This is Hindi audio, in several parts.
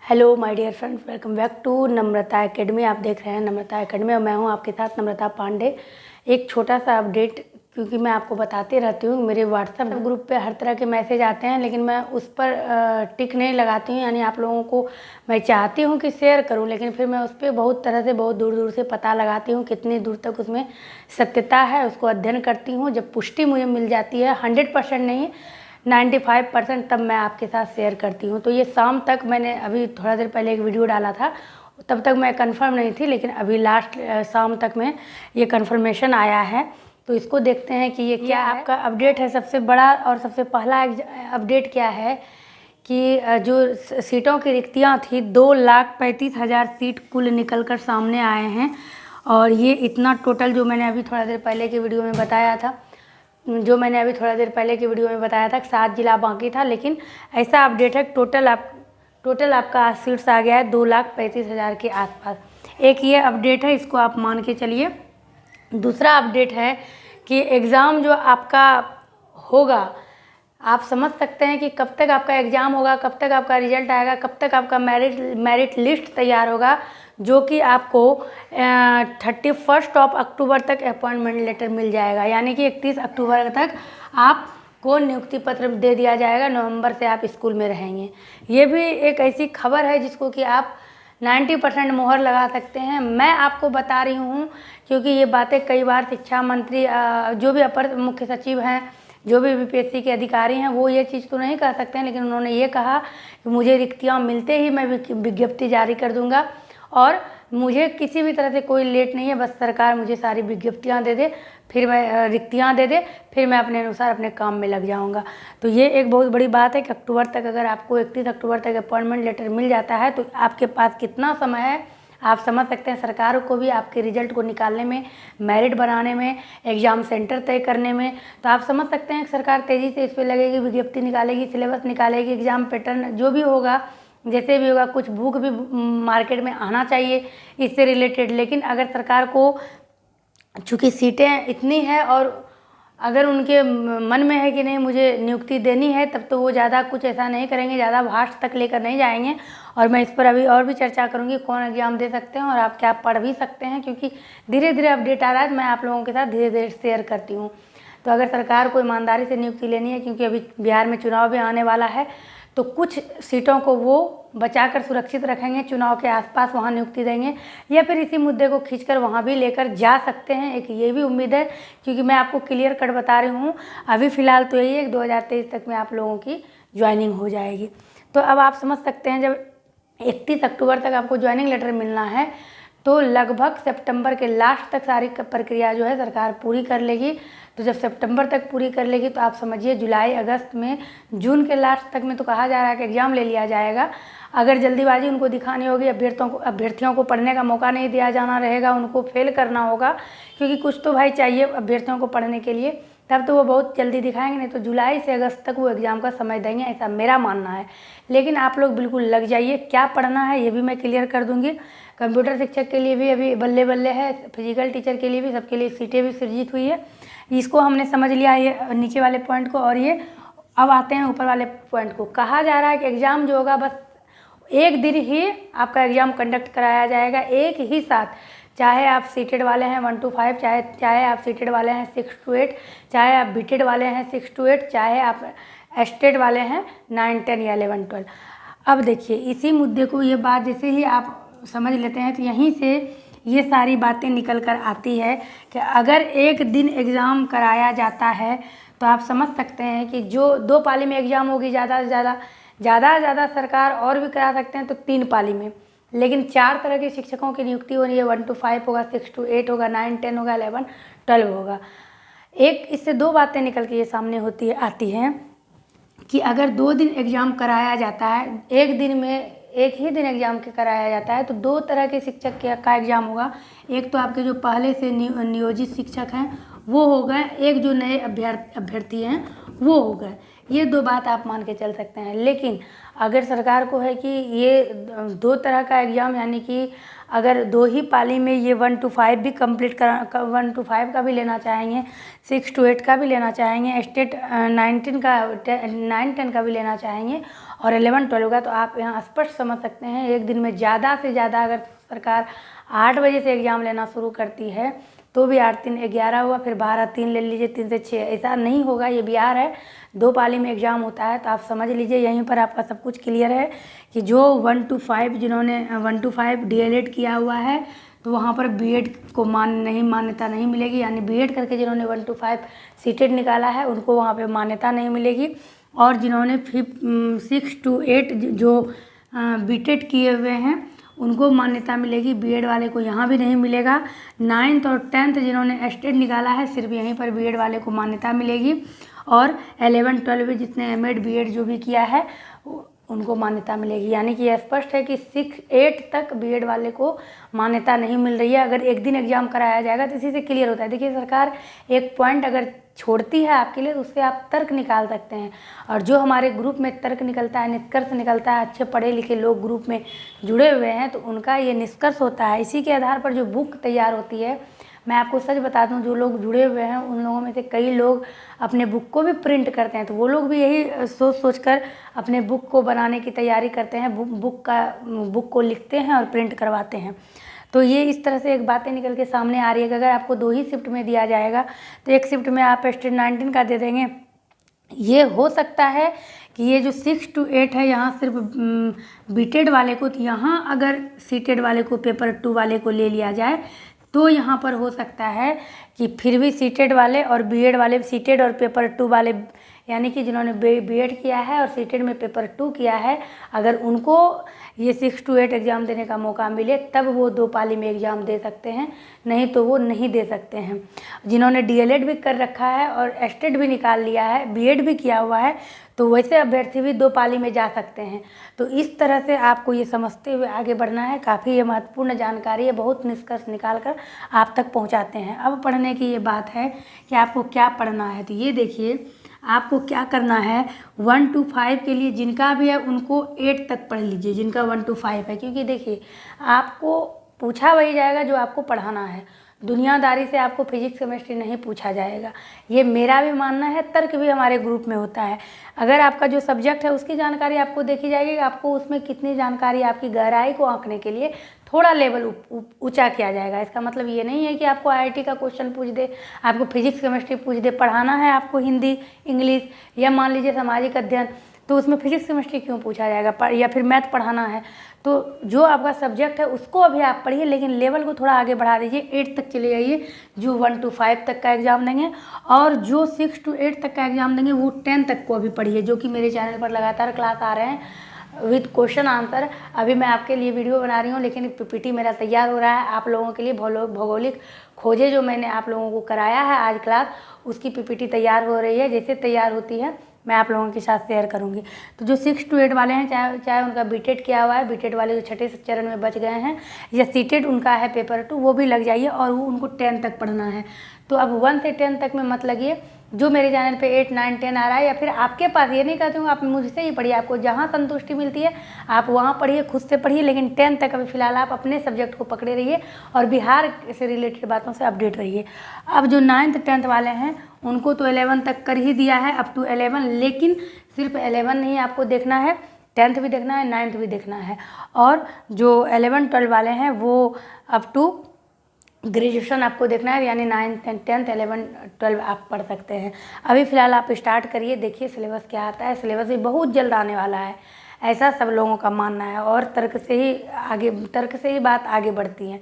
Hello my dear friends, welcome back to Namrata academy. आप देख रहे हैं नम्रता एकेडमी और मैं हूं आपके साथ नम्रता पांडे। एक छोटा सा अपडेट, क्योंकि मैं आपको बताती रहती हूँ, मेरे व्हाट्सएप ग्रुप पे हर तरह के मैसेज आते हैं, लेकिन मैं उस पर टिक नहीं लगाती हूँ। यानी आप लोगों को मैं चाहती हूँ कि शेयर करूँ, लेकिन फिर मैं उस पर बहुत तरह से बहुत दूर दूर से पता लगाती हूँ कितनी दूर तक उसमें सत्यता है, उसको अध्ययन करती हूँ। जब पुष्टि मुझे मिल जाती है 100% नहीं 95%, तब मैं आपके साथ शेयर करती हूँ। तो ये शाम तक, मैंने अभी थोड़ा देर पहले एक वीडियो डाला था, तब तक मैं कंफर्म नहीं थी, लेकिन अभी लास्ट शाम तक में ये कंफर्मेशन आया है। तो इसको देखते हैं कि ये क्या आपका अपडेट है। सबसे बड़ा और सबसे पहला अपडेट क्या है कि जो सीटों की रिक्तियाँ थी 2,35,000 सीट कुल निकल कर सामने आए हैं। और ये इतना टोटल जो मैंने अभी थोड़ा देर पहले की वीडियो में बताया था, 7 जिला बाकी था, लेकिन ऐसा अपडेट है टोटल आपका सीट्स आ गया है 2,35,000 के आसपास। एक ये अपडेट है, इसको आप मान के चलिए। दूसरा अपडेट है कि एग्ज़ाम जो आपका होगा, आप समझ सकते हैं कि कब तक आपका एग्ज़ाम होगा, कब तक आपका रिजल्ट आएगा, कब तक आपका मेरिट लिस्ट तैयार होगा, जो कि आपको 31 अक्टूबर तक अपॉइंटमेंट लेटर मिल जाएगा। यानी कि 31 अक्टूबर तक आपको नियुक्ति पत्र दे दिया जाएगा। नवंबर से आप स्कूल में रहेंगे। ये भी एक ऐसी खबर है जिसको कि आप 90% मोहर लगा सकते हैं। मैं आपको बता रही हूँ क्योंकि ये बातें कई बार शिक्षा मंत्री, जो भी अपर मुख्य सचिव हैं, जो भी बीपीएससी के अधिकारी हैं, वो ये चीज़ तो नहीं कह सकते हैं, लेकिन उन्होंने ये कहा कि मुझे रिक्तियाँ मिलते ही मैं विज्ञप्ति जारी कर दूंगा और मुझे किसी भी तरह से कोई लेट नहीं है। बस सरकार मुझे सारी विज्ञप्तियाँ दे दे, फिर मैं रिक्तियाँ दे दे, फिर मैं अपने अनुसार अपने काम में लग जाऊंगा। तो ये एक बहुत बड़ी बात है कि अक्टूबर तक, अगर आपको 31 अक्टूबर तक अपॉइंटमेंट लेटर मिल जाता है तो आपके पास कितना समय है, आप समझ सकते हैं। सरकार को भी आपके रिजल्ट को निकालने में, मेरिट बनाने में, एग्ज़ाम सेंटर तय करने में, तो आप समझ सकते हैं कि सरकार तेज़ी से इस पर लगेगी, विज्ञप्ति निकालेगी, सिलेबस निकालेगी, एग्ज़ाम पैटर्न जो भी होगा, जैसे भी होगा, कुछ बुक भी मार्केट में आना चाहिए इससे रिलेटेड। लेकिन अगर सरकार को, चूँकि सीटें इतनी हैं और अगर उनके मन में है कि नहीं मुझे नियुक्ति देनी है, तब तो वो ज़्यादा कुछ ऐसा नहीं करेंगे, ज़्यादा भाष्य तक लेकर नहीं जाएंगे। और मैं इस पर अभी और भी चर्चा करूंगी कौन एग्ज़ाम दे सकते हैं और आप क्या पढ़ भी सकते हैं, क्योंकि धीरे धीरे अपडेट आ रहा है। मैं आप लोगों के साथ धीरे धीरे शेयर करती हूँ। तो अगर सरकार को ईमानदारी से नियुक्ति लेनी है, क्योंकि अभी बिहार में चुनाव भी आने वाला है, तो कुछ सीटों को वो बचाकर सुरक्षित रखेंगे, चुनाव के आसपास वहाँ नियुक्ति देंगे, या फिर इसी मुद्दे को खींचकर वहाँ भी लेकर जा सकते हैं। एक ये भी उम्मीद है, क्योंकि मैं आपको क्लियर कट बता रही हूँ। अभी फ़िलहाल तो यही है कि 2023 तक में आप लोगों की ज्वाइनिंग हो जाएगी। तो अब आप समझ सकते हैं, जब 31 अक्टूबर तक आपको ज्वाइनिंग लेटर मिलना है, तो लगभग सितंबर के लास्ट तक सारी प्रक्रिया जो है सरकार पूरी कर लेगी। तो जब सितंबर तक पूरी कर लेगी तो आप समझिए जुलाई अगस्त में, जून के लास्ट तक में तो कहा जा रहा है कि एग्ज़ाम ले लिया जाएगा। अगर जल्दीबाजी उनको दिखानी होगी, अभ्यर्थियों को पढ़ने का मौका नहीं दिया जाना रहेगा, उनको फेल करना होगा, क्योंकि कुछ तो भाई चाहिए अभ्यर्थियों को पढ़ने के लिए, तब तो वो बहुत जल्दी दिखाएंगे। नहीं तो जुलाई से अगस्त तक वो एग्ज़ाम का समय देंगे, ऐसा मेरा मानना है। लेकिन आप लोग बिल्कुल लग जाइए। क्या पढ़ना है ये भी मैं क्लियर कर दूंगी। कंप्यूटर शिक्षक के लिए भी अभी बल्ले बल्ले है, फिजिकल टीचर के लिए भी, सबके लिए सीटें भी सृजित हुई है। इसको हमने समझ लिया, ये नीचे वाले पॉइंट को। और ये अब आते हैं ऊपर वाले पॉइंट को। कहा जा रहा है कि एग्ज़ाम जो होगा, बस एक दिन ही आपका एग्ज़ाम कंडक्ट कराया जाएगा, एक ही साथ। चाहे आप सीटेड वाले हैं 1 to 5, चाहे आप सीटेड वाले हैं 6 to 8, चाहे आप बीटेड वाले हैं 6 to 8, चाहे आप एस्टेड वाले हैं 9, 10 या 11, 12। अब देखिए, इसी मुद्दे को, ये बात जैसे ही आप समझ लेते हैं, तो यहीं से ये सारी बातें निकल कर आती है कि अगर एक दिन एग्ज़ाम कराया जाता है तो आप समझ सकते हैं कि जो 2 पाली में एग्ज़ाम होगी, ज़्यादा से ज़्यादा सरकार और भी करा सकते हैं तो 3 पाली में। लेकिन 4 तरह के शिक्षकों की नियुक्ति हो रही है। 1 to 5 होगा, 6 to 8 होगा, 9, 10 होगा, 11, 12 होगा। एक इससे 2 बातें निकल के ये सामने आती हैं कि अगर 2 दिन एग्ज़ाम कराया जाता है, एक दिन में एक ही दिन एग्ज़ाम के कराया जाता है, तो 2 तरह के शिक्षक का एग्ज़ाम होगा। एक तो आपके जो पहले से नियोजित शिक्षक हैं वो हो गए, एक जो नए अभ्यर्थी हैं वो हो गए। ये 2 बात आप मान के चल सकते हैं। लेकिन अगर सरकार को है कि ये 2 तरह का एग्ज़ाम, यानी कि अगर 2 ही पाली में ये 1 to 5 भी कंप्लीट 1 to 5 का भी लेना चाहेंगे, 6 to 8 का भी लेना चाहेंगे, स्टेट 9 10 का भी लेना चाहेंगे और 11 12 का, तो आप यहाँ स्पष्ट समझ सकते हैं एक दिन में ज़्यादा से ज़्यादा अगर सरकार 8 बजे से एग्ज़ाम लेना शुरू करती है तो भी 8 3 11 हुआ, फिर 12 3 ले लीजिए, 3 से 6, ऐसा नहीं होगा। ये बिहार है, 2 पाली में एग्ज़ाम होता है, तो आप समझ लीजिए यहीं पर आपका सब कुछ क्लियर है कि जो 1 to 5 जिन्होंने 1 to 5 DLED किया हुआ है तो वहाँ पर बीएड को मान्यता नहीं मिलेगी, यानी बीएड करके जिन्होंने 1 to 5 सीटेड निकाला है उनको वहाँ पे मान्यता नहीं मिलेगी। और जिन्होंने 6 to 8 जो बीटेड किए हुए हैं उनको मान्यता मिलेगी, बीएड वाले को यहाँ भी नहीं मिलेगा। 9th और 10th जिन्होंने स्टेट निकाला है सिर्फ यहीं पर बीएड वाले को मान्यता मिलेगी, और 11 12 जिसने एमएड बीएड जो भी किया है उनको मान्यता मिलेगी। यानी कि यह स्पष्ट है कि 6 8 तक बीएड वाले को मान्यता नहीं मिल रही है। अगर एक दिन एग्ज़ाम कराया जाएगा तो इसी से क्लियर होता है। देखिए, सरकार एक पॉइंट अगर छोड़ती है आपके लिए तो उससे आप तर्क निकाल सकते हैं, और जो हमारे ग्रुप में तर्क निकलता है, निष्कर्ष निकलता है, अच्छे पढ़े लिखे लोग ग्रुप में जुड़े हुए हैं तो उनका ये निष्कर्ष होता है। इसी के आधार पर जो बुक तैयार होती है, मैं आपको सच बता दूं, जो लोग जुड़े हुए हैं उन लोगों में से कई लोग अपने बुक को भी प्रिंट करते हैं, तो वो लोग भी यही सोच कर अपने बुक को बनाने की तैयारी करते हैं, बुक को लिखते हैं और प्रिंट करवाते हैं। तो ये इस तरह से एक बातें निकल के सामने आ रही है कि अगर आपको 2 ही शिफ्ट में दिया जाएगा तो एक शिफ्ट में आप स्टेट 19 का दे देंगे। ये हो सकता है कि ये जो 6 to 8 है यहाँ सिर्फ बीटेड वाले को, तो यहाँ अगर सीटेड वाले को, पेपर 2 वाले को ले लिया जाए तो यहाँ पर हो सकता है कि फिर भी सीटेड वाले और बीएड वाले, सीटेड और पेपर 2 वाले, यानी कि जिन्होंने बीएड किया है और सीटेड में पेपर 2 किया है, अगर उनको ये 6 to 8 एग्ज़ाम देने का मौका मिले तब वो 2 पाली में एग्ज़ाम दे सकते हैं, नहीं तो वो नहीं दे सकते हैं। जिन्होंने डीएलएड भी कर रखा है और स्टेट भी निकाल लिया है, बीएड भी किया हुआ है, तो वैसे अभ्यर्थी भी 2 पाली में जा सकते हैं। तो इस तरह से आपको ये समझते हुए आगे बढ़ना है। काफ़ी ये महत्वपूर्ण जानकारी है, बहुत निष्कर्ष निकाल कर आप तक पहुँचाते हैं। अब पढ़ने की ये बात है कि आपको क्या पढ़ना है, तो ये देखिए आपको क्या करना है। 1 to 5 के लिए जिनका भी है उनको 8 तक पढ़ लीजिए, जिनका 1 to 5 है, क्योंकि देखिए आपको पूछा वही जाएगा जो आपको पढ़ाना है। दुनियादारी से आपको फिजिक्स केमिस्ट्री नहीं पूछा जाएगा, ये मेरा भी मानना है। तर्क भी हमारे ग्रुप में होता है। अगर आपका जो सब्जेक्ट है उसकी जानकारी आपको देखी जाएगी, आपको उसमें कितनी जानकारी, आपकी गहराई को आंकने के लिए थोड़ा लेवल ऊंचा किया जाएगा। इसका मतलब ये नहीं है कि आपको आईआईटी का क्वेश्चन पूछ दे, आपको फिजिक्स केमिस्ट्री पूछ दे। पढ़ाना है आपको हिंदी, इंग्लिश या मान लीजिए सामाजिक अध्ययन, तो उसमें फिजिक्स केमिस्ट्री क्यों पूछा जाएगा, या फिर मैथ पढ़ाना है, तो जो आपका सब्जेक्ट है उसको अभी आप पढ़िए, लेकिन लेवल को थोड़ा आगे बढ़ा दीजिए। 8 तक चले जाइए, जो 1 to 5 तक का एग्ज़ाम देंगे, और जो 6 to 8 तक का एग्ज़ाम देंगे वो 10 तक को अभी पढ़िए, जो कि मेरे चैनल पर लगातार क्लास आ रहे हैं विद क्वेश्चन आंसर। अभी मैं आपके लिए वीडियो बना रही हूँ, लेकिन पीपीटी मेरा तैयार हो रहा है आप लोगों के लिए। भौगोलिक खोजें जो मैंने आप लोगों को कराया है आज क्लास, उसकी पीपीटी तैयार हो रही है। जैसे तैयार होती है मैं आप लोगों के साथ शेयर करूंगी। तो जो 6 to 8 वाले हैं, चाहे उनका बीटेड किया हुआ है, बीटेड वाले जो 6ठे चरण में बच गए हैं, या सीटेड उनका है पेपर 2, वो भी लग जाइए, और वो उनको 10 तक पढ़ना है। तो अब 1 से 10 तक में मत लगिए। जो मेरे चैनल पे 8 9 10 आ रहा है, या फिर आपके पास, ये नहीं कहती हूँ आप मुझसे ही पढ़िए, आपको जहाँ संतुष्टि मिलती है आप वहाँ पढ़िए, खुद से पढ़िए, लेकिन 10 तक अभी फ़िलहाल आप अपने सब्जेक्ट को पकड़े रहिए और बिहार से रिलेटेड बातों से अपडेट रहिए। अब जो 9th 10th वाले हैं उनको तो 11 तक कर ही दिया है, अप टू 11, लेकिन सिर्फ 11 नहीं आपको देखना है, 10th भी देखना है, 9th भी देखना है। और जो 11 12 वाले हैं वो अप टू ग्रेजुएशन आपको देखना है, यानी 9th 10th 11 12 आप पढ़ सकते हैं। अभी फ़िलहाल आप स्टार्ट करिए, देखिए सिलेबस क्या आता है। सिलेबस भी बहुत जल्द आने वाला है, ऐसा सब लोगों का मानना है, और तर्क से ही बात आगे बढ़ती है।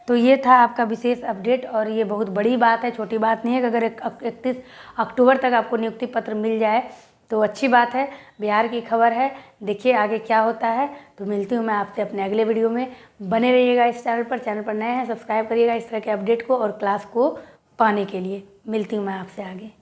तो ये था आपका विशेष अपडेट, और ये बहुत बड़ी बात है, छोटी बात नहीं है कि अगर 31 अक्टूबर तक आपको नियुक्ति पत्र मिल जाए तो अच्छी बात है। बिहार की खबर है, देखिए आगे क्या होता है। तो मिलती हूँ मैं आपसे अपने अगले वीडियो में। बने रहिएगा इस चैनल पर नए हैं सब्सक्राइब करिएगा इस तरह के अपडेट को और क्लास को पाने के लिए। मिलती हूँ मैं आपसे आगे।